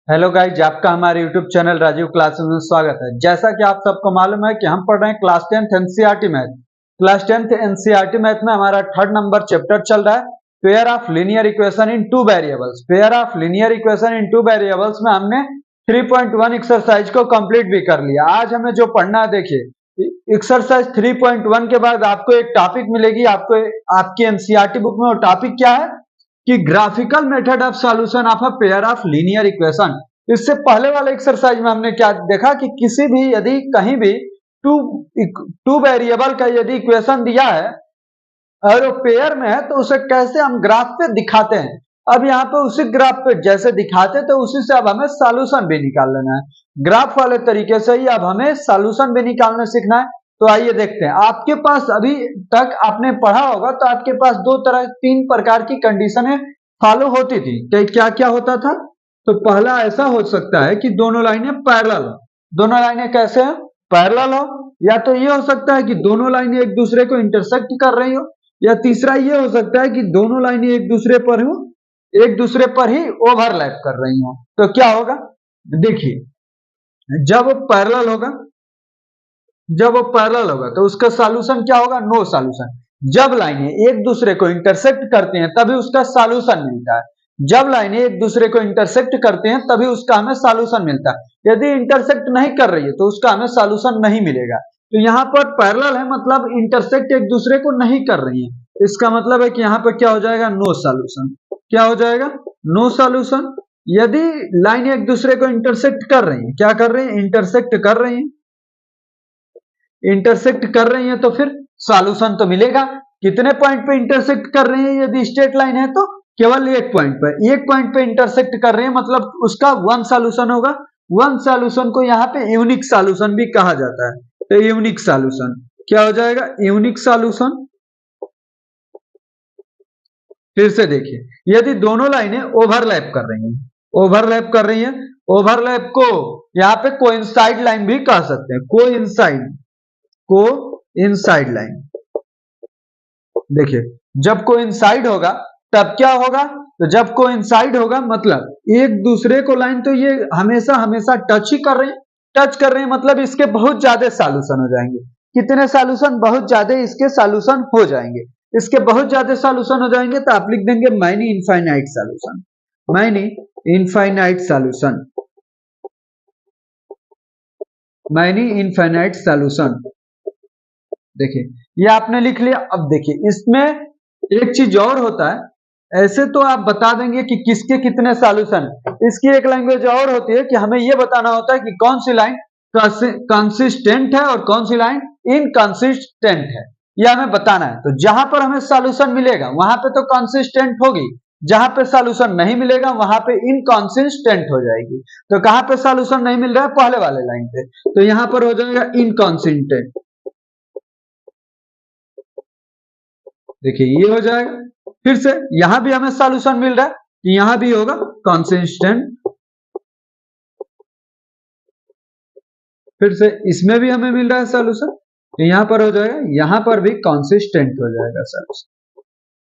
Hello guys, आपका हमारे YouTube channel Rajiv classes में स्वागत है। जैसा कि आप सबको मालूम है कि हम पढ़ रहे हैं class 10th NCERT math. Class 10th NCERT math में हमारा थर्ड नंबर चैप्टर चल रहा है, pair of linear equation in two variables. Pair of linear equation in two variables में हमने 3.1 एक्सरसाइज को कंप्लीट भी कर लिया। आज हमें जो पढ़ना है, देखिए एक्सरसाइज 3.1 के बाद आपको एक टॉपिक मिलेगी, आपको आपकी एनसीईआरटी बुक में। वो टॉपिक क्या है कि graphical method of solution of a pair of linear equation. इससे पहले वाले एक्सरसाइज में हमने क्या देखा कि किसी भी यदि कहीं भी टू वेरिएबल का यदि इक्वेशन दिया है और वो पेयर में है तो उसे कैसे हम ग्राफ पे दिखाते हैं। अब यहाँ पे उसी ग्राफ पे जैसे दिखाते तो उसी से अब हमें सॉल्यूशन भी निकाल लेना है। ग्राफ वाले तरीके से ही अब हमें सॉल्यूशन भी निकालना सीखना है। तो आइए देखते हैं। आपके पास अभी तक आपने पढ़ा होगा तो आपके पास तीन प्रकार की कंडीशनें फॉलो होती थी। क्या क्या होता था? तो पहला ऐसा हो सकता है कि दोनों लाइनें पैरेलल हो। दोनों लाइनें कैसे हो? पैरेलल हो। या तो ये हो सकता है कि दोनों लाइनें एक दूसरे को इंटरसेक्ट कर रही हो, या तीसरा ये हो सकता है कि दोनों लाइनें एक दूसरे पर ही ओवरलैप कर रही हो। तो क्या होगा? देखिए, जब वो पैरेलल होगा तो उसका सॉल्यूशन क्या होगा? No solution. जब लाइनें एक दूसरे को इंटरसेक्ट करते हैं तभी उसका सॉल्यूशन मिलता है। जब लाइनें एक दूसरे को इंटरसेक्ट करते हैं तभी उसका हमें सॉल्यूशन मिलता है। यदि इंटरसेक्ट नहीं कर रही है तो उसका हमें सॉल्यूशन नहीं मिलेगा। तो यहाँ पर पैरेलल है, मतलब इंटरसेक्ट एक दूसरे को नहीं कर रही है। इसका मतलब है कि यहाँ पर क्या हो जाएगा? No solution. क्या हो जाएगा? No solution. यदि लाइनें एक दूसरे को इंटरसेक्ट कर रही है, क्या कर रही है? इंटरसेक्ट कर रही है तो फिर सॉल्यूशन तो मिलेगा। कितने पॉइंट पे इंटरसेक्ट कर रही है? यदि स्ट्रेट लाइन है तो केवल एक पॉइंट पे इंटरसेक्ट कर रहे हैं, मतलब उसका वन सॉल्यूशन होगा। वन सॉल्यूशन को यहाँ पे यूनिक सॉल्यूशन भी कहा जाता है। तो यूनिक सॉल्यूशन क्या हो जाएगा? Unique solution. फिर से देखिए, यदि दोनों लाइनें ओवरलैप कर रही हैं, ओवरलैप को यहाँ पे कोइंसाइड लाइन भी कह सकते हैं। Coincide line. देखिए, जब कोइंसाइड होगा तब क्या होगा? तो जब कोइंसाइड होगा मतलब एक दूसरे को लाइन तो ये हमेशा टच ही कर रहे हैं, मतलब इसके बहुत ज्यादा सॉल्यूशन हो जाएंगे। कितने सॉल्यूशन? बहुत ज्यादा इसके सॉल्यूशन हो जाएंगे। इसके बहुत ज्यादा सॉल्यूशन हो जाएंगे तो आप लिख देंगे many infinite solution. Many infinite solution. देखिए, ये आपने लिख लिया। अब देखिए, इसमें एक चीज और होता है। ऐसे तो आप बता देंगे कि किसके कितने सॉल्यूशन। इसकी एक लैंग्वेज और होती है कि हमें यह बताना होता है कि कौन सी लाइन कंसिस्टेंट है और कौन सी लाइन इनकंसिस्टेंट है। यह हमें बताना है। तो जहां पर हमें सॉल्यूशन मिलेगा वहां पे तो कंसिस्टेंट होगी, जहां पे सॉल्यूशन नहीं मिलेगा वहां पे इनकंसिस्टेंट हो जाएगी। तो कहां पे सॉल्यूशन नहीं मिल रहा है? पहले वाले लाइन पे, तो यहां पर हो जाएगा इनकंसिस्टेंट। देखिए, ये हो जाएगा। फिर से यहां भी हमें सॉल्यूशन मिल रहा है कि यहां भी होगा कंसिस्टेंट। फिर से इसमें भी हमें मिल रहा है सॉल्यूशन, तो यहां पर हो जाएगा, यहां पर भी कंसिस्टेंट हो जाएगा सॉल्यूशन।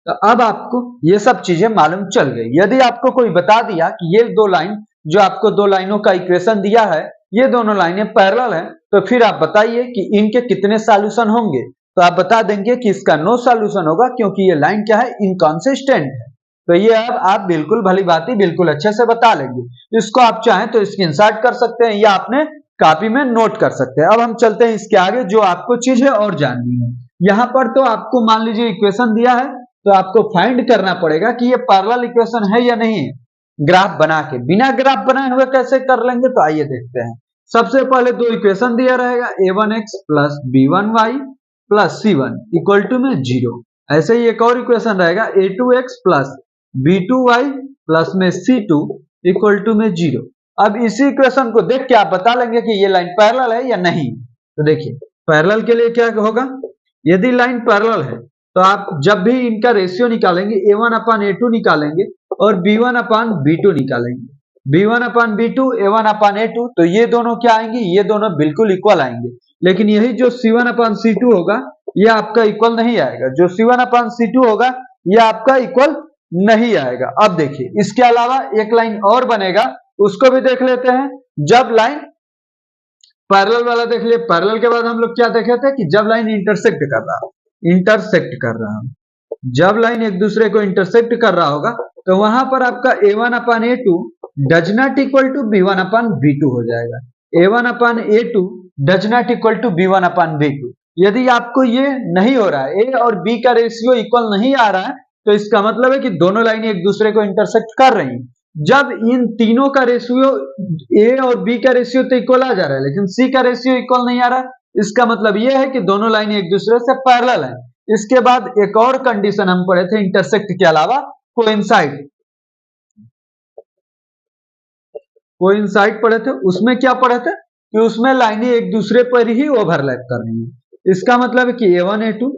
तो अब आपको ये सब चीजें मालूम चल गई। यदि आपको कोई बता दिया कि ये दो लाइन, जो आपको दो लाइनों का इक्वेशन दिया है, ये दोनों लाइनें पैरेलल हैं, तो फिर आप बताइए कि इनके कितने सॉल्यूशन होंगे। तो आप बता देंगे कि इसका नो सॉल्यूशन होगा, क्योंकि ये लाइन क्या है? इनकंसिस्टेंट है। तो ये अब आप बिल्कुल भली बात ही बिल्कुल अच्छे से बता लेंगे। इसको आप चाहें तो स्क्रीनशॉट कर सकते हैं या आपने कॉपी में नोट कर सकते हैं। अब हम चलते हैं इसके आगे, जो आपको चीजें और जाननी है। यहाँ पर तो आपको मान लीजिए इक्वेशन दिया है, तो आपको फाइंड करना पड़ेगा कि ये पैरेलल इक्वेशन है या नहीं है। ग्राफ बना के, बिना ग्राफ बनाए हुए कैसे कर लेंगे? तो आइए देखते हैं। सबसे पहले दो इक्वेशन दिया रहेगा, a1x plus b1y plus c1 equal to में 0। ऐसे ही एक और इक्वेशन रहेगा, a2x प्लस b2y प्लस में c2 इक्वल टू में 0। अब इसी इक्वेशन को देख के आप बता लेंगे कि ये लाइन पैरेलल है या नहीं। तो देखिए, पैरेलल के लिए क्या होगा? यदि लाइन पैरेलल है तो आप जब भी इनका रेशियो निकालेंगे, a1 अपान a2 निकालेंगे और b1 अपान b2 निकालेंगे। b1 अपान b2, a1 अपान a2, तो ये दोनों क्या आएंगे? ये दोनों बिल्कुल इक्वल आएंगे। लेकिन यही जो c1 अपान c2 होगा, ये आपका इक्वल नहीं आएगा। जो c1 अपान c2 होगा, ये आपका इक्वल नहीं आएगा। अब देखिए, इसके अलावा एक लाइन और बनेगा उसको भी देख लेते हैं। जब लाइन पैरेलल वाला देख लिए, पैरेलल के बाद हम लोग क्या देखे थे कि जब लाइन इंटरसेक्ट कर रहा हो, जब लाइन एक दूसरे को इंटरसेक्ट कर रहा होगा तो वहां पर आपका a1/a2 does not equal to b1/b2 हो जाएगा। a1/a2 does not equal to b1/b2। यदि आपको ये नहीं हो रहा है, a और b का रेशियो इक्वल नहीं आ रहा है, तो इसका मतलब है कि दोनों लाइनें एक दूसरे को इंटरसेक्ट कर रही हैं। जब इन तीनों का रेशियो a और b का रेशियो तो इक्वल आ जा रहा है, लेकिन c का रेशियो इक्वल नहीं आ रहा है, इसका मतलब यह है कि दोनों लाइनें एक दूसरे से पैरेलल हैं। इसके बाद एक और कंडीशन हम पढ़े थे इंटरसेक्ट के अलावा, कोइंसाइड पढ़े थे। उसमें क्या पढ़े थे कि उसमें लाइनें एक दूसरे पर ही ओवरलैप कर रही हैं। इसका मतलब है कि a1a2,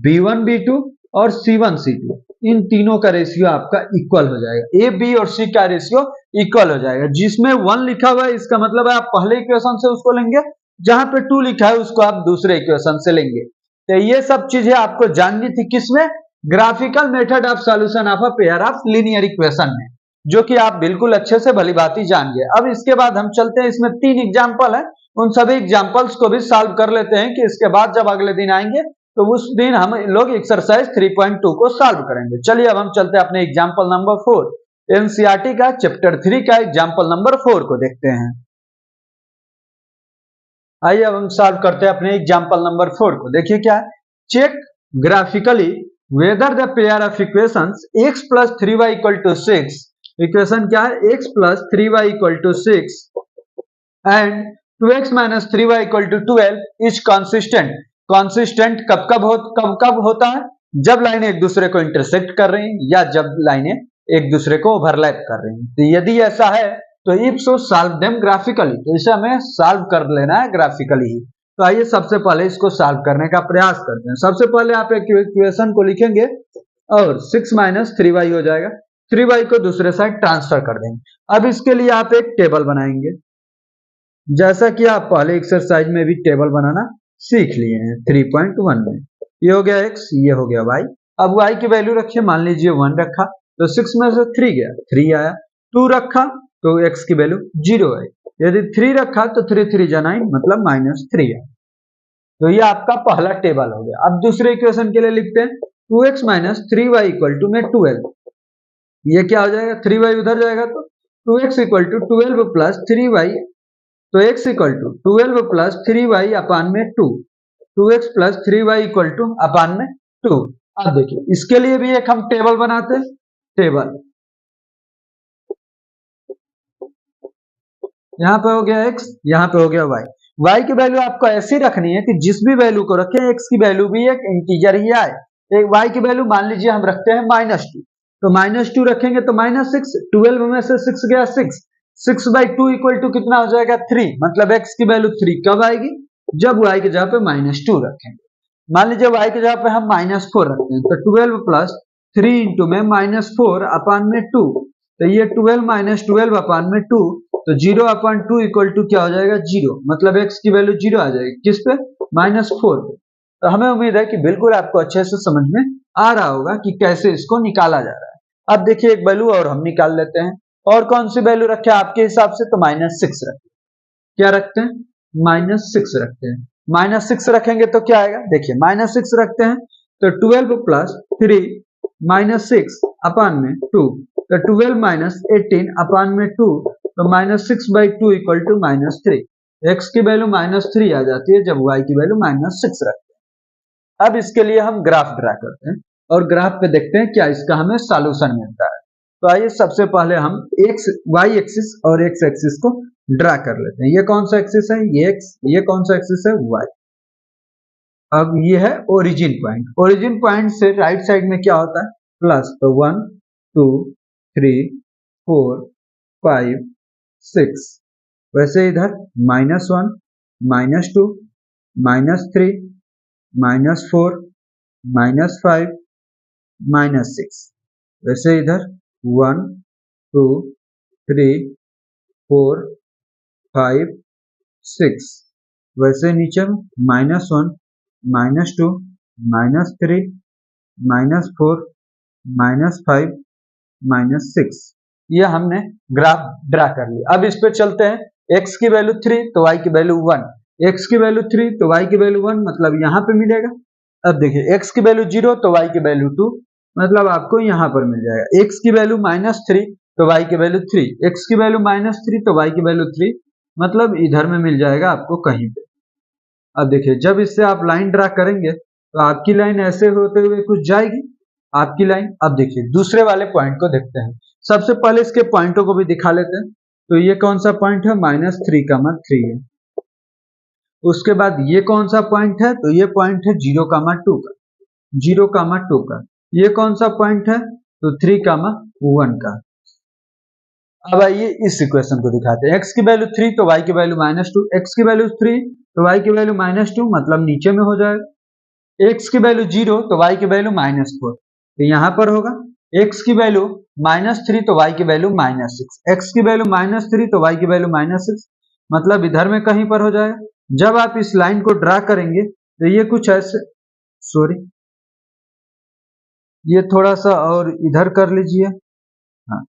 b1b2 और c1c2 इन तीनों का रेशियो आपका इक्वल हो जाएगा। ए, बी और सी का रेशियो इक्वल हो जाएगा। जिसमें 1 लिखा हुआ है इसका मतलब है आप पहले इक्वेशन से उसको लेंगे, जहां पे 2 लिखा है उसको आप दूसरे इक्वेशन से लेंगे। तो ये सब चीजें आपको जाननी थी किसमें, graphical method of solution of a pair of linear equation में, जो कि आप बिल्कुल अच्छे से भली भांति जान गए। अब इसके बाद हम चलते हैं, इसमें 3 एग्जाम्पल है, उन सभी एग्जाम्पल्स को भी सॉल्व कर लेते हैं कि इसके बाद जब अगले दिन आएंगे तो उस दिन हम लोग एक्सरसाइज 3.2 को सॉल्व करेंगे। चलिए अब हम चलते हैं अपने एग्जाम्पल नंबर 4, एनसीईआरटी का चैप्टर 3 का एग्जाम्पल नंबर 4 को देखते हैं। आइए अब हम सॉल्व करते हैं अपने एग्जाम्पल नंबर 4 को। देखिए क्या है, check graphically whether the pair of equations x plus 3y equal to 6, equation क्या है, x plus 3y equal to 6 and 2x minus 3y equal to 12 is consistent। Consistent कब होता है, जब लाइनें एक दूसरे को इंटरसेक्ट कर रही हैं या जब लाइनें एक दूसरे को ओवरलैप कर रही हैं। तो यदि ऐसा है तो if so solve them graphically, तो इसे हमें सॉल्व कर लेना है ग्राफिकली ही। तो आइए सबसे पहले इसको सॉल्व करने का प्रयास करते हैं। सबसे पहले आप एक इक्वेशन को लिखेंगे और 6 minus 3y हो जाएगा, 3y को दूसरे साइड ट्रांसफर कर देंगे। अब इसके लिए आप एक टेबल बनाएंगे, जैसा कि आप पहले एक्सरसाइज में भी टेबल बनाना सीख लिए हैं 3.1 में। ये हो गया x, ये हो गया y। अब y की वैल्यू रखिए, मान लीजिए 1 रखा तो 6 में से 3 गया, 3 आया। 2 रखा तो x की वैल्यू 0 आई। यदि 3 रखा तो 3 3 जा 9 मतलब -3 आया। तो ये आपका पहला टेबल हो गया। अब दूसरे इक्वेशन के लिए लिखते हैं 2x minus 3y equal to में 12। ये क्या हो जाएगा, 3y उधर जाएगा तो 2x equal to 12 plus 3y, तो x equal to 12 plus 3y अपान में 2, 2x plus 3y equal to अपान में 2। अब देखिए इसके लिए भी एक हम टेबल बनाते हैं, टेबल यहाँ पे हो गया x, यहाँ पे हो गया y। y की वैल्यू आपको ऐसी रखनी है कि जिस भी वैल्यू को रखें x की वैल्यू भी एक इंटीजर ही आए। एक y की वैल्यू मान लीजिए हम रखते हैं -2, तो -2 रखेंगे तो -6, 12 में से 6 गया 6, 6/2 इक्वल टू कितना हो जाएगा 3, मतलब x की वैल्यू 3 कब आएगी, जब y की जगह पे -2 रखेंगे। मान लीजिए y की जगह पे हम -4 रखते हैं तो 12 प्लस 3 इंटू में -4 अपान में 2, तो ये 12 - 12 अपान में 2, तो 0/2 इक्वल टू क्या हो जाएगा 0, मतलब x की वैल्यू 0 आ जाएगी, किस पे, -4 पे। तो हमें उम्मीद है कि बिल्कुल आपको अच्छे से समझ में आ रहा होगा कि कैसे इसको निकाला जा रहा है। अब देखिए एक वैल्यू और हम निकाल लेते हैं, और कौन सी वैल्यू रखे आपके हिसाब से, तो -6 रखें। क्या रखते हैं, -6 रखते हैं। -6 रखेंगे तो क्या आएगा, देखिए -6 रखते हैं तो 12 प्लस 3 -6 अपान में 2, तो 12 - 18 अपान में 2, तो -6/2 इक्वल टू -3। x की वैल्यू -3 आ जाती है जब y की वैल्यू -6 रखते हैं। अब इसके लिए हम ग्राफ ड्रा करते हैं और ग्राफ पे देखते हैं क्या इसका हमें सॉल्यूशन मिलता है। तो आइए सबसे पहले हम y एक्सिस और x एक्सिस को ड्रा कर लेते हैं। ये कौन सा एक्सिस है, ये x, ये कौन सा एक्सिस है, y। अब ये है ओरिजिन पॉइंट, ओरिजिन पॉइंट से राइट साइड में क्या होता है, प्लस, तो 1 2 3 4 5 6, वैसे इधर -1 -2 -3 -4 -5 -6, वैसे इधर 1 2 3 4 5 6, वैसे नीचे में -1 -2 -3 -4 -5 -6, ये हमने ग्राफ ड्रा कर लिया। अब इस पे चलते हैं, x की वैल्यू 3 तो y की वैल्यू 1, x की वैल्यू 3 तो y की वैल्यू 1, मतलब यहाँ पे मिलेगा। अब देखिए x की वैल्यू 0 तो y की वैल्यू 2, मतलब आपको यहाँ पर मिल जाएगा। x की वैल्यू -3 तो y की वैल्यू 3, x की वैल्यू -3 तो y की वैल्यू 3, मतलब इधर में मिल जाएगा आपको कहीं पे। अब देखिए जब इससे आप लाइन ड्रा करेंगे तो आपकी लाइन ऐसे होते हुए कुछ जाएगी आपकी लाइन। अब देखिए दूसरे वाले पॉइंट को देखते हैं। सबसे पहले इसके पॉइंटों को भी दिखा लेते हैं। तो ये कौन सा पॉइंट है, -3, है। उसके बाद ये कौन सा पॉइंट है, तो ये पॉइंट है 0, 2 का। ये कौन सा पॉइंट है, तो 3, 1 का। अब आइए इस इक्वेशन को दिखाते हैं। x की वैल्यू 3 तो y की वैल्यू -2, x की वैल्यू 3 तो y की वैल्यू -2, मतलब नीचे में हो जाएगा। x की वैल्यू 0 तो y की वैल्यू -4, तो यहाँ पर होगा। x की वैल्यू -3 तो y की वैल्यू -6, x की वैल्यू -3 तो y की वैल्यू -6, मतलब इधर में कहीं पर हो जाएगा। जब आप इस लाइन को ड्रा करेंगे तो ये कुछ ऐसे, सॉरी ये थोड़ा सा और इधर कर लीजिए। हाँ,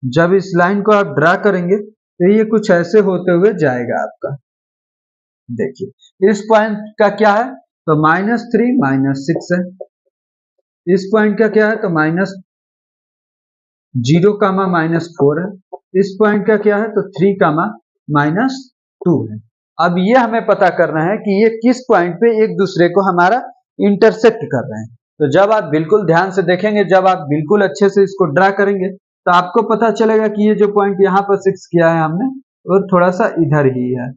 जब इस लाइन को आप ड्रा करेंगे तो ये कुछ ऐसे होते हुए जाएगा आपका। देखिए इस पॉइंट का क्या है, तो -3, -6 है। इस पॉइंट का क्या है, तो -0, -4 है। इस पॉइंट का क्या है, तो 3, -2 है। अब ये हमें पता करना है कि ये किस पॉइंट पे एक दूसरे को हमारा इंटरसेक्ट कर रहे हैं। तो जब आप बिल्कुल ध्यान से देखेंगे, जब आप बिल्कुल अच्छे से इसको ड्रा करेंगे तो आपको पता चलेगा कि ये जो पॉइंट यहाँ पर फिक्स किया है हमने, वो थोड़ा सा इधर ही है।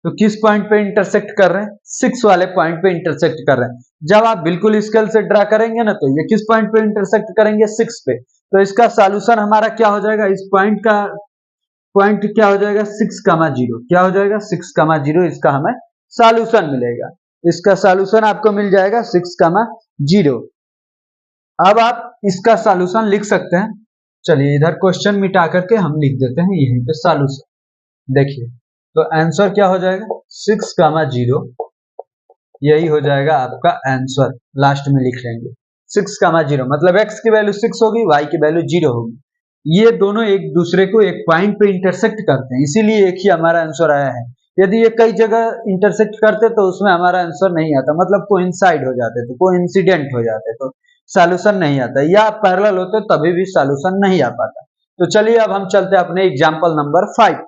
तो किस पॉइंट पे इंटरसेक्ट कर रहे हैं, 6 वाले पॉइंट पे इंटरसेक्ट कर रहे हैं। जब आप बिल्कुल स्केल से ड्रा करेंगे ना, तो ये किस पॉइंट पे इंटरसेक्ट करेंगे, 6 पे। तो इसका सॉल्यूशन हमारा क्या हो जाएगा, इस पॉइंट का पॉइंट क्या हो जाएगा, 6, 0, क्या हो जाएगा, 6, 0, इसका हमें सॉल्यूशन मिलेगा। इसका सॉल्यूशन आपको मिल जाएगा 6, 0। अब आप इसका सॉल्यूशन लिख सकते हैं। चलिए इधर क्वेश्चन मिटा करके हम लिख देते हैं यहीं पे सॉल्यूशन। देखिए तो आंसर क्या हो जाएगा, 6, 0, यही हो जाएगा आपका आंसर। लास्ट में लिख लेंगे 6, 0, मतलब x की वैल्यू 6 होगी, y की वैल्यू 0 होगी। ये दोनों एक दूसरे को एक पॉइंट पे इंटरसेक्ट करते हैं, इसीलिए एक ही हमारा आंसर आया है। यदि ये कई जगह इंटरसेक्ट करते तो उसमें हमारा आंसर नहीं आता, मतलब कोइंसाइड हो जाते तो, कोइंसिडेंट हो जाते तो सॉल्यूशन नहीं आता, या पैरेलल होते तभी भी सॉल्यूशन नहीं आ पाता। तो चलिए अब हम चलते हैं अपने एग्जाम्पल नंबर 5।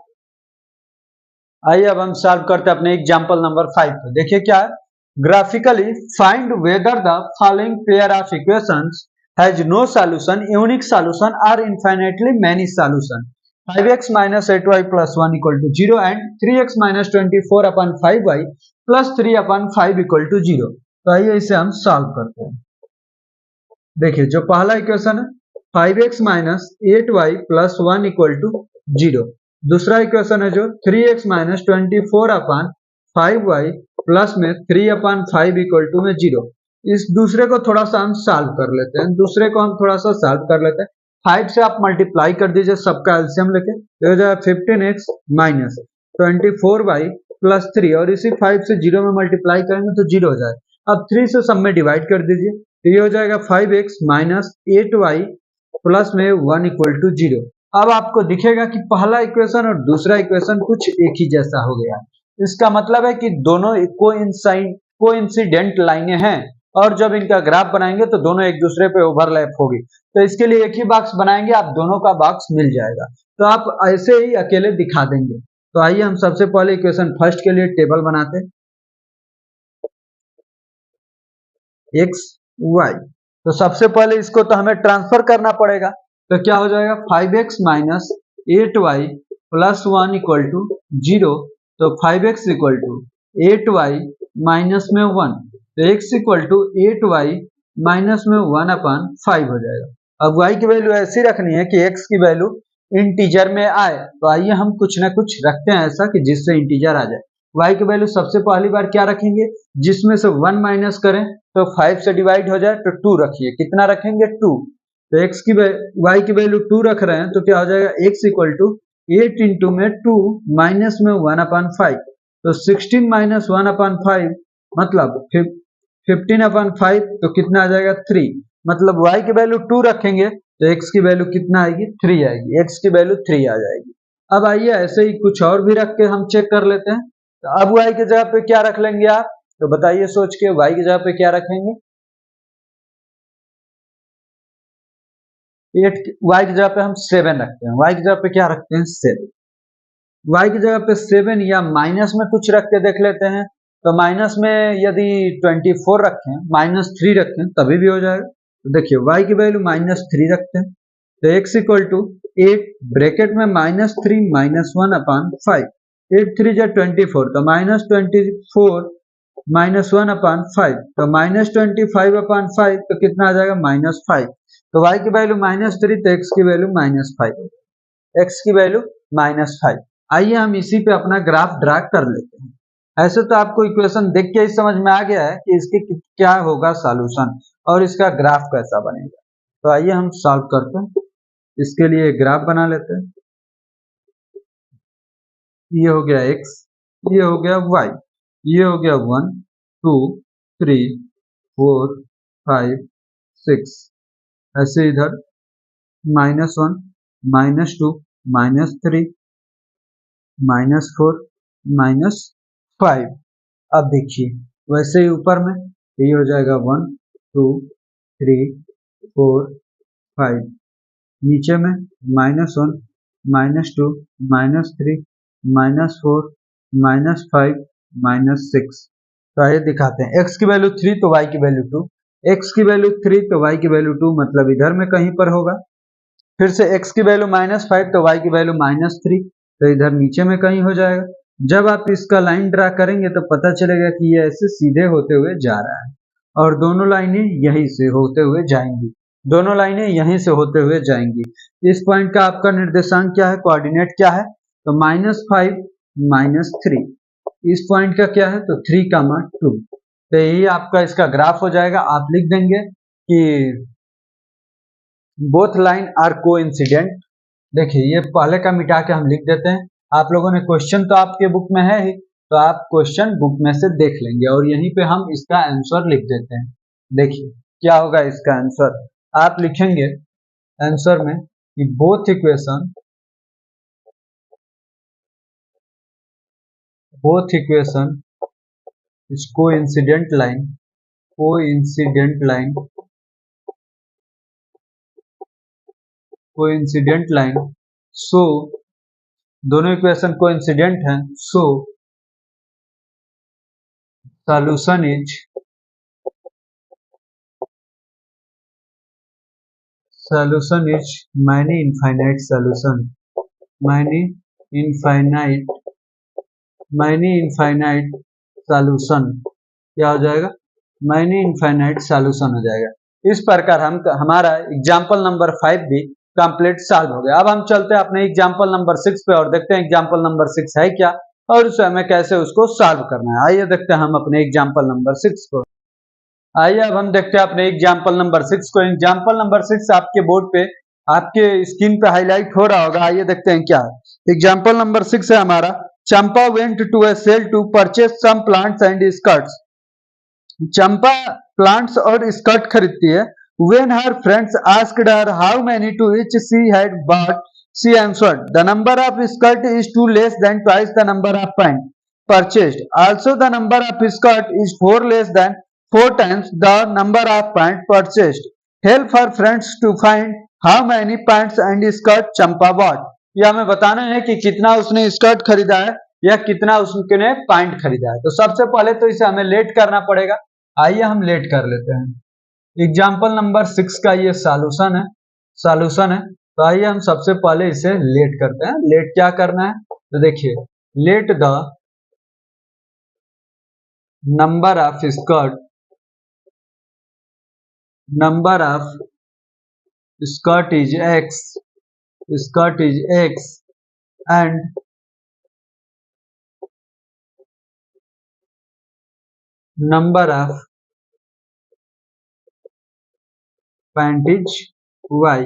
आइए अब हम सॉल्व करते हैं अपने एग्जाम्पल नंबर 5 को। देखिए क्या है, graphically find whether the following pair of equations has no solution, unique solution और infinitely many solution. 5x minus 8y plus 1 equal to 0 and 3x minus 24 upon 5y plus 3 upon 5 equal to 0। तो आइए इसे हम solve करते हैं। देखिए जो पहला इक्वेशन है 5x minus 8y plus 1 equal to 0। दूसरा इक्वेशन है जो 3x minus 24 upon 5y plus में 3 upon 5 equal to में 0। इस दूसरे को थोड़ा सा हम सॉल्व कर लेते हैं, दूसरे को हम थोड़ा सा सॉल्व कर लेते हैं। 5 से आप मल्टीप्लाई कर दीजिए सबका एलसीएम लेके, तो हो जाएगा 15x माइनस 24y प्लस 3, और इसी 5 से 0 में मल्टीप्लाई करेंगे तो 0 हो जाएगा। अब 3 से सब में डिवाइड कर दीजिए, तो ये हो जाएगा 5x माइनस 8y प्लस में 1 इक्वल टू 0। अब आपको दिखेगा कि पहला इक्वेशन और दूसरा इक्वेशन कुछ एक ही जैसा हो गया। इसका मतलब है कि दोनों कोइंसिडेंट लाइनें हैं, और जब इनका ग्राफ बनाएंगे तो दोनों एक दूसरे पे ओवरलैप होगी। तो इसके लिए एक ही बॉक्स बनाएंगे, आप दोनों का बॉक्स मिल जाएगा। तो आप ऐसे ही अकेले दिखा देंगे। तो आइए हम सबसे पहले इक्वेशन फर्स्ट के लिए टेबल बनाते हैं, x y। तो सबसे पहले इसको तो हमें ट्रांसफर करना पड़ेगा। तो क्या हो जाएगा, 5x minus 8y plus 1 equal to 0। तो 5x equal to 8y minus में 1, तो x equal to 8y minus में 1 अपन 5 हो जाएगा। अब y की वैल्यू ऐसी रखनी है कि x की वैल्यू इंटीजर में आए। तो आइए हम कुछ ना कुछ रखते हैं ऐसा कि जिससे इंटीजर आ जाए। y की वैल्यू सबसे पहली बार क्या रखेंगे, जिसमें से 1 माइनस करें तो 5 से डिवाइड हो जाए तो 2 रखिए। कितना रखेंगे, 2। तो x की y की वैल्यू 2 रख रहे हैं, तो क्या हो जाएगा, x इक्वल टू 8 इंटू में 2 माइनस में 1 अपन 5। तो 16 माइनस 1 अपन 5 मतलब 15 अपन 5, तो कितना आ जाएगा, 3। मतलब y की वैल्यू 2 रखेंगे तो x की वैल्यू कितना आएगी 3 आएगी, x की वैल्यू 3 आ जाएगी। अब आइए ऐसे ही कुछ और भी रख के हम चेक कर लेते हैं। तो अब y की जगह पे क्या रख लेंगे आप, तो बताइए सोच के y की जगह पे क्या रखेंगे। 8 y की जगह पे हम 7 रखते हैं, y की जगह पे क्या रखते हैं 7, y की जगह पे 7 या माइनस में कुछ रख के देख लेते हैं। तो माइनस में यदि 24 रखें -3 रखें तभी भी हो जाएगा। तो देखिए y की वैल्यू -3 रखते हैं, तो x इक्वल टू 8 ब्रैकेट में -3 -1/5, 8 3 जा 24 तो -24 -1/5 तो -25/5 तो कितना आ जाएगा -5। तो y की वैल्यू -3 तो x की वैल्यू -5, x की वैल्यू -5। आइए हम इसी पे अपना ग्राफ ड्रा कर लेते हैं। ऐसे तो आपको इक्वेशन देख के ही समझ में आ गया है कि इसके क्या होगा सॉल्यूशन और इसका ग्राफ कैसा बनेगा। तो आइए हम सॉल्व करते हैं। इसके लिए ग्राफ बना लेते हैं। ये हो गया x, ये हो गया y, ये हो गया 1 2 3 4 5 6, ऐसे इधर -1 -2 -3 -4 -5। अब देखिए वैसे ही ऊपर में ये हो जाएगा 1 2 3 4 5, नीचे में -1 -2 -3 -4 -5 -6। तो आइए दिखाते हैं, x की वैल्यू 3 तो y की वैल्यू 2, x की वैल्यू 3 तो y की वैल्यू 2, मतलब इधर में कहीं पर होगा। फिर से x की वैल्यू -5 तो y की वैल्यू -3 तो इधर नीचे में कहीं हो जाएगा। जब आप इसका लाइन ड्रा करेंगे तो पता चलेगा कि ये ऐसे सीधे होते हुए जा रहा है और दोनों लाइनें यहीं से होते हुए जाएंगी, दोनों लाइनें यहीं से होते हुए जाएंगी। इस पॉइंट का आपका निर्देशांक क्या है, कोऑर्डिनेट क्या है, तो -5 -3। इस पॉइंट का क्या है, तो 3, 2। तो यही आपका इसका ग्राफ हो जाएगा। आप लिख देंगे कि बोथ लाइन आर कोइंसिडेंट। देखिए ये पहले का मिटा के हम लिख देते हैं। आप लोगों ने क्वेश्चन तो आपके बुक में है ही, तो आप क्वेश्चन बुक में से देख लेंगे और यहीं पे हम इसका आंसर लिख देते हैं। देखिए क्या होगा इसका आंसर, आप लिखेंगे आंसर में कि both equation is coincident line so दोनों इक्वेशन कोइंसिडेंट हैं, so solution is many infinite solution. क्या हो जाएगा, मैनी इनफाइनाइट सॉल्यूशन हो जाएगा। इस प्रकार हम हमारा एग्जाम्पल नंबर 5 भी कंप्लीट सॉल्व हो गया। अब हम चलते हैं अपने एग्जाम्पल नंबर 6 पे और देखते हैं एग्जाम्पल नंबर 6 है क्या और उसे हमें कैसे उसको सॉल्व करना है। आइए देखते हैं हम अपने एग्जाम्पल नंबर 6 को। आइए अब हम देखते हैं अपने एग्जाम्पल नंबर 6 को। एग्जाम्पल नंबर 6 आपके बोर्ड पे आपके स्क्रीन पे हाईलाइट हो रहा होगा। आइए देखते हैं क्या है। एग्जाम्पल नंबर 6 है हमारा, Champa went to a sale to purchase some plants and skirts. Champa plants और स्कर्ट खरीदती है। When her friends asked her how many to each she had bought, she answered, "The number of skirt is too less than twice the number of pant purchased. Also, the number of skirt is 4 less than 4 times the number of pant purchased. Help her friends to find how many pants and skirt Champa bought." यह हमें बताना है कि कितना उसने skirt खरीदा है या कितना उसने पैंट खरीदा है। तो सबसे पहले तो इसे हमें लेट करना पड़ेगा। आइए हम लेट कर लेते हैं। एग्जाम्पल नंबर 6 का ये सॉल्यूशन है। तो आइए हम सबसे पहले इसे लेट करते हैं। लेट क्या करना है, तो देखिए let the number of skirt is x and number of pant is y।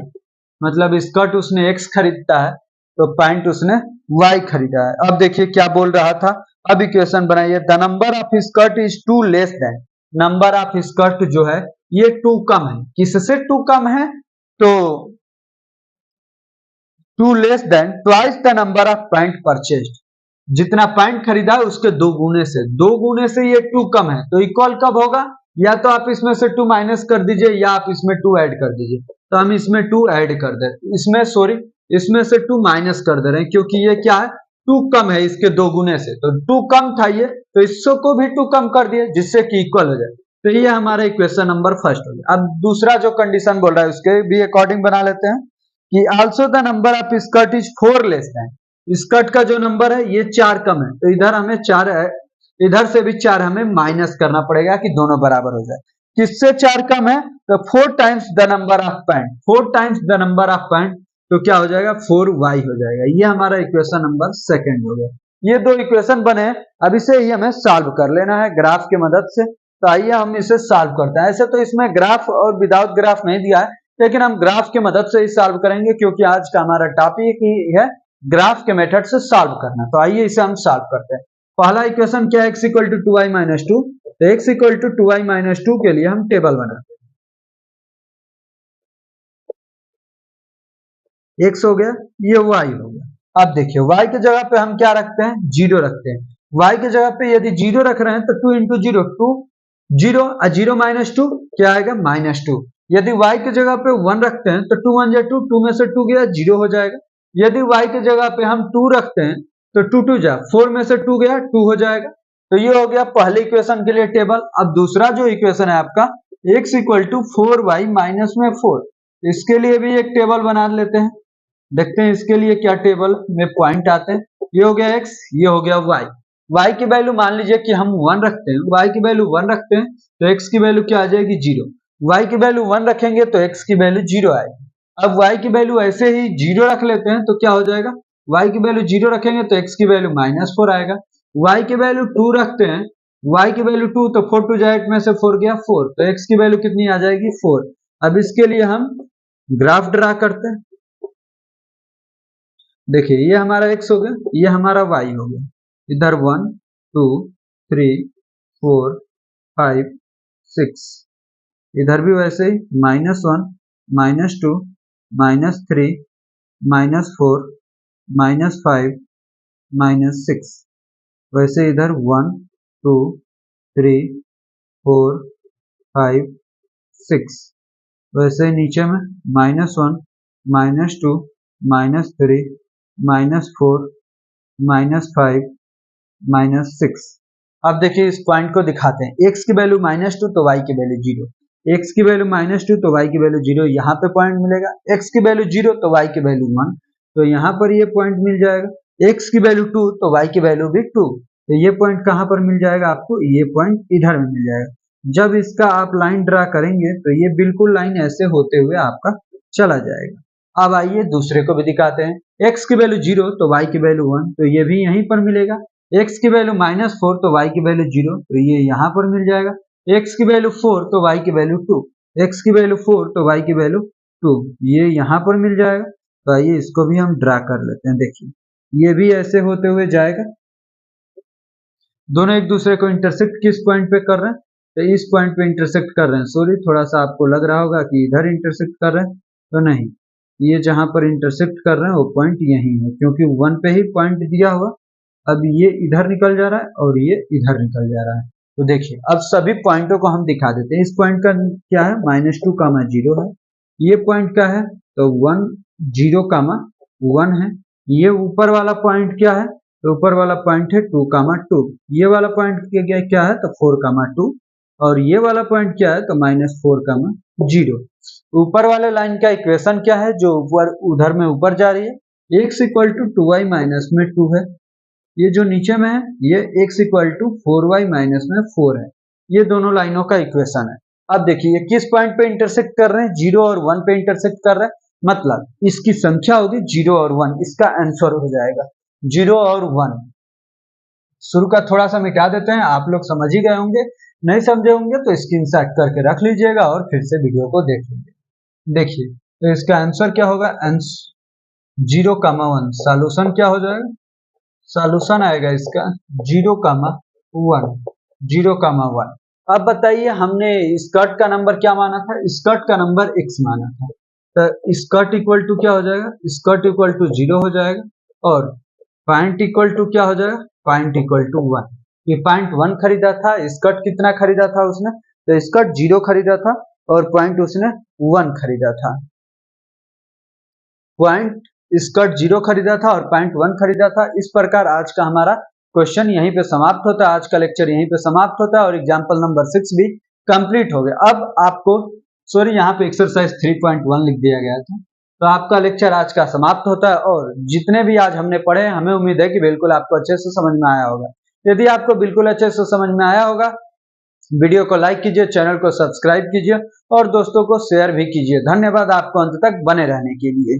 मतलब स्कर्ट उसने x खरीदता है तो पैंट उसने y खरीदा है। अब देखिए क्या बोल रहा था, अब इक्वेशन बनाइए। The number of skirt is 2 less than, number of skirt जो है ये 2 कम है। किससे 2 कम है, तो two less than twice the number of pant purchased, जितना पैंट खरीदा है उसके दो गुने से ये टू कम है, तो इक्वल कब होगा? या तो आप इसमें से टू माइनस कर दीजिए या आप इसमें टू ऐड कर दीजिए। तो हम इसमें टू ऐड कर दे, इसमें से टू माइनस कर दे रहे हैं, क्योंकि ये क्या है, टू कम है इसके दो गुने से, तो टू कम था ये, तो इसको भी टू कम कर दिए जिससे कि इक्वल हो जाए। तो ये हमारा इक्वेशन नंबर फर्स्ट हो गया। अब दूसरा जो कंडीशन बोल रहा है उसके भी अकॉर्डिंग बना लेते हैं कि also the number of skirt is 4 less than, skirt का जो नंबर है ये 4 कम है, तो इधर हमें 4 है, इधर से भी 4 हमें माइनस करना पड़ेगा कि दोनों बराबर हो जाए। किससे 4 कम है? तो 4 times the number of pant, 4 times the number of pant, तो क्या हो जाएगा, 4y हो जाएगा। ये हमारा इक्वेशन नंबर सेकंड हो गया। ये दो इक्वेशन बने, अब इसे ही हमें सॉल्व कर लेना है ग्राफ की मदद से। तो आइए हम इसे सॉल्व करते हैं। ऐसे तो इसमें ग्राफ और विदाउट ग्राफ नहीं दिया है, लेकिन हम ग्राफ की मदद से ही सॉल्व करेंगे, क्योंकि आज का हमारा टॉपिक ही है ग्राफ के मेथड से सॉल्व करना। तो आइए इसे हम सॉल्व करते हैं। पहला इक्वेशन क्या है, x equal to 2y minus 2, तो x equal to 2y minus 2 के लिए हम टेबल बनाते हैं। x हो गया, ये y हो गया। अब देखिए y की जगह पे हम क्या रखते हैं, जीरो रखते हैं। y की जगह पे यदि जीरो रख रहे हैं तो 2 into zero, 2 zero, zero minus 2 क्या आएगा, माइनस 2। यदि y की जगह पे 1 रखते हैं तो 2 1 जा 2, 2 में से 2 गया, जीरो हो जाएगा। यदि y की जगह पे हम 2 रखते हैं तो 2 2 जा 4 में से 2 गया, 2 हो जाएगा। तो ये हो गया पहले इक्वेशन के लिए टेबल। अब दूसरा जो इक्वेशन है आपका x equal to 4y minus में 4, इसके लिए भी एक टेबल बना लेते हैं। देखते हैं इसके लिए क्या टेबल में पॉइंट आते हैं। ये हो गया x, ये हो गया y। y की वैल्यू मान लीजिए कि हम 1 रखते हैं, y की वैल्यू 1 रखते हैं तो x की वैल्यू क्या आ जाएगी, 0। y की वैल्यू 1 रखेंगे तो x की वैल्यू 0 आएगी। अब y की वैल्यू ऐसे ही 0 रख लेते हैं तो क्या हो जाएगा, y की वैल्यू 0 रखेंगे तो x की वैल्यू माइनस 4 आएगा। y की वैल्यू 2 रखते हैं, y की वैल्यू 2 तो 4 2 8 में से 4 गया 4, तो x की वैल्यू कितनी आ जाएगी, 4। अब इसके लिए हम ग्राफ ड्रा करते हैं। देखिए ये हमारा x हो गया, ये हमारा y हो गया। इधर 1 2 3 4 5 6, इधर भी वैसे ही -1 -2 -3 -4 -5 -6, वैसे इधर 1 2 3 4 5 6, वैसे नीचे में -1 -2 -3 -4 -5 -6। अब देखिए इस पॉइंट को दिखाते हैं, x की वैल्यू -2 तो y की वैल्यू 0, x की वैल्यू -2 तो y की वैल्यू 0, यहाँ पे पॉइंट मिलेगा। x की वैल्यू 0 तो y की वैल्यू 1, तो यहाँ पर ये पॉइंट मिल जाएगा। x की वैल्यू 2 तो y की वैल्यू भी 2, तो ये पॉइंट कहाँ पर मिल जाएगा आपको, ये पॉइंट इधर में मिल जाएगा। जब इसका आप लाइन ड्रा करेंगे तो ये बिल्कुल लाइन ऐसे होते हुए आपका चला जाएगा। अब आइए दूसरे को भी दिखाते हैं। x की वैल्यू 0 तो y की वैल्यू 1, तो ये भी यहीं पर मिलेगा। x की वैल्यू -4 तो y की वैल्यू 0, तो ये यहाँ पर मिल जाएगा। x की वैल्यू 4 तो y की वैल्यू 2, x की वैल्यू 4 तो y की वैल्यू 2, ये यहाँ पर मिल जाएगा। तो आइए इसको भी हम ड्रा कर लेते हैं। देखिए ये भी ऐसे होते हुए जाएगा, दोनों एक दूसरे को इंटरसेक्ट किस पॉइंट पे कर रहे हैं, तो इस पॉइंट पे इंटरसेक्ट कर रहे हैं। सॉरी, थोड़ा सा आपको लग रहा होगा कि इधर इंटरसेक्ट कर रहे हैं, तो नहीं, ये जहां पर इंटरसेक्ट कर रहे हैं वो पॉइंट यही है, क्योंकि 1 पे ही पॉइंट दिया हुआ। अब ये इधर निकल जा रहा है और ये इधर निकल जा रहा है। तो देखिए अब सभी पॉइंटों को हम दिखा देते हैं। इस पॉइंट का क्या है, -2 कामा 0 है। ये पॉइंट क्या है, तो 1 0 कामा 1 है। ये ऊपर वाला पॉइंट क्या है, तो ऊपर वाला पॉइंट है 2 कामा 2। ये वाला पॉइंट क्या है, तो 4 कामा 2, और ये वाला पॉइंट क्या है, तो -4 कामा 0। ऊपर वाले लाइन का इक्वेशन क्या है, जो ऊपर उधर में ऊपर जा रही है, x equal to 2y minus में 2 है। ये जो नीचे में है ये x equal to 4y minus में 4 है। ये दोनों लाइनों का इक्वेशन है। अब देखिए ये किस पॉइंट पे इंटरसेक्ट कर रहे हैं, 0 और 1 पे इंटरसेक्ट कर रहे हैं, मतलब इसकी संख्या होगी 0 और 1, इसका आंसर हो जाएगा 0 और 1। शुरू का थोड़ा सा मिटा देते हैं, आप लोग समझ ही गए होंगे, नहीं समझे होंगे तो स्क्रीनशॉट करके रख लीजिएगा और फिर से वीडियो को देख लीजिए। देखिए तो इसका आंसर क्या होगा, 0 कामा 1। सॉल्यूशन क्या हो जाएगा, सॉल्यूशन आएगा इसका 0 कामा 1, 0 कामा 1। अब बताइए हमने स्कर्ट का नंबर क्या माना था, स्कर्ट का नंबर x माना था, तो स्कर्ट इक्वल टू क्या हो जाएगा, स्कर्ट इक्वल टू 0 हो जाएगा, और पैंट इक्वल टू क्या हो जाएगा, पैंट इक्वल टू 1। ये पैंट 1 खरीदा था, स्कर्ट कितना खरीदा था उसने, तो स्कर्ट 0 खरीदा था और पैंट उसने 1 खरीदा था। पैंट स्कर्ट 0 खरीदा था और पैंट 1 खरीदा था। इस प्रकार आज का हमारा क्वेश्चन यहीं पे समाप्त होता है, आज का लेक्चर यहीं पे समाप्त होता है और एग्जाम्पल नंबर 6 भी कंप्लीट हो गया। अब आपको सॉरी यहाँ पे एक्सरसाइज 3.1 लिख दिया गया था। तो आपका लेक्चर आज का समाप्त होता है और जितने भी आज हमने पढ़े हमें उम्मीद है कि बिल्कुल आपको अच्छे से समझ में आया होगा। यदि आपको बिल्कुल अच्छे से समझ में आया होगा, वीडियो को लाइक कीजिए, चैनल को सब्सक्राइब कीजिए और दोस्तों को शेयर भी कीजिए। धन्यवाद आपको अंत तक बने रहने के लिए।